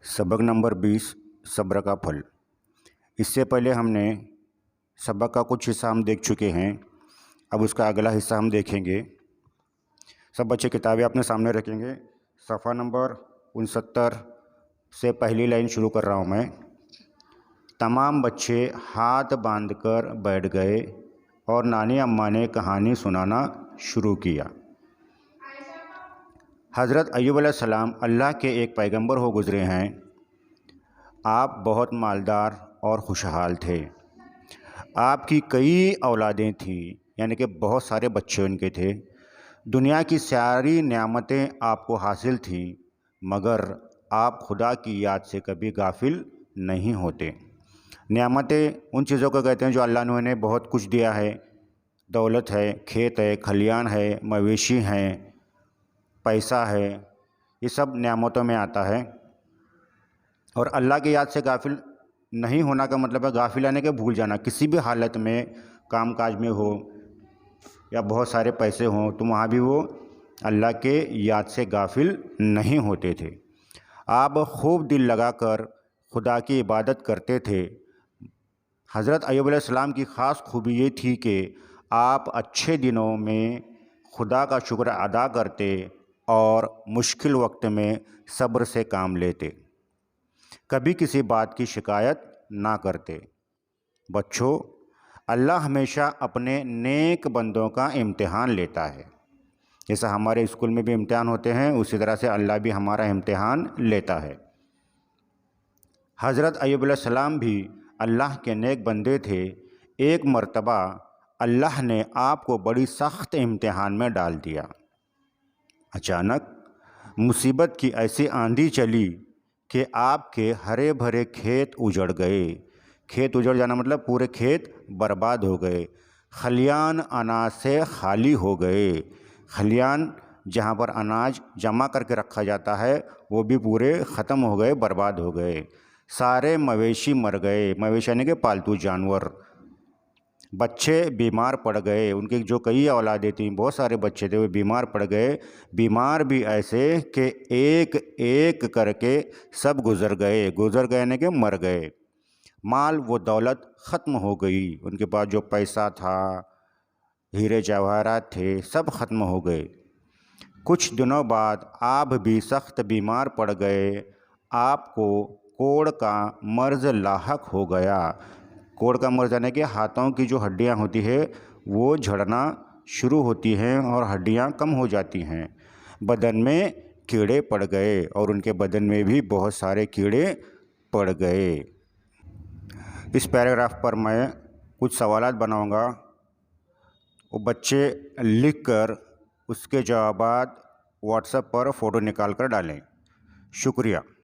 सबक नंबर 20 सब्र का फल। इससे पहले हमने सबक का कुछ हिस्सा हम देख चुके हैं। अब उसका अगला हिस्सा हम देखेंगे। सब बच्चे किताबें अपने सामने रखेंगे। सफ़ा नंबर 69 से पहली लाइन शुरू कर रहा हूँ मैं। तमाम बच्चे हाथ बांधकर बैठ गए और नानी अम्मा ने कहानी सुनाना शुरू किया। हज़रत अय्यूब अलैहिस्सलाम अल्लाह के एक पैगंबर हो गुज़रे हैं। आप बहुत मालदार और खुशहाल थे। आपकी कई औलादें थीं, यानी कि बहुत सारे बच्चे उनके थे। दुनिया की सारी नेमतें आपको हासिल थीं, मगर आप खुदा की याद से कभी गाफिल नहीं होते। नेमतें उन चीज़ों को कहते हैं जो अल्लाह ने उन्हें बहुत कुछ दिया है। दौलत है, खेत है, खलियान है, मवेशी हैं, पैसा है, ये सब नेमतों में आता है। और अल्लाह की याद से गाफिल नहीं होना का मतलब है गाफिल यानी कि भूल जाना। किसी भी हालत में, काम काज में हो या बहुत सारे पैसे हों, तो वहाँ भी वो अल्लाह के याद से गाफिल नहीं होते थे। आप खूब दिल लगाकर खुदा की इबादत करते थे। हज़रत अय्यूब अलैहिस्सलाम की ख़ास खूबी ये थी कि आप अच्छे दिनों में खुदा का शुक्र अदा करते और मुश्किल वक्त में सब्र से काम लेते। कभी किसी बात की शिकायत ना करते। बच्चों, अल्लाह हमेशा अपने नेक बंदों का इम्तिहान लेता है। जैसा हमारे स्कूल में भी इम्तिहान होते हैं, उसी तरह से अल्लाह भी हमारा इम्तिहान लेता है। हज़रत अय्यूब अलैहिस्सलाम भी अल्लाह के नेक बंदे थे। एक मर्तबा अल्लाह ने आपको बड़ी सख्त इम्तिहान में डाल दिया। अचानक मुसीबत की ऐसी आंधी चली कि आपके हरे भरे खेत उजड़ गए। खेत उजड़ जाना मतलब पूरे खेत बर्बाद हो गए। खलियान अनाज से खाली हो गए। खलियान जहाँ पर अनाज जमा करके रखा जाता है वो भी पूरे ख़त्म हो गए, बर्बाद हो गए। सारे मवेशी मर गए। मवेशी यानी कि पालतू जानवर। बच्चे बीमार पड़ गए। उनके जो कई औलादें थीं, बहुत सारे बच्चे थे, वो बीमार पड़ गए। बीमार भी ऐसे कि एक एक करके सब गुज़र गए। गुज़र गए यानी कि मर गए। माल वो दौलत ख़त्म हो गई। उनके पास जो पैसा था, हीरे जवाहरात थे, सब ख़त्म हो गए। कुछ दिनों बाद आप भी सख्त बीमार पड़ गए। आपको कोढ़ का मर्ज़ लाहक हो गया। कोढ़ का मर्ज़ यानी कि हाथों की जो हड्डियां होती है वो झड़ना शुरू होती हैं और हड्डियां कम हो जाती हैं। बदन में कीड़े पड़ गए और उनके बदन में भी बहुत सारे कीड़े पड़ गए। इस पैराग्राफ पर मैं कुछ सवालात बनाऊंगा। वो बच्चे लिख कर उसके जवाबात व्हाट्सएप पर फ़ोटो निकाल कर डालें। शुक्रिया।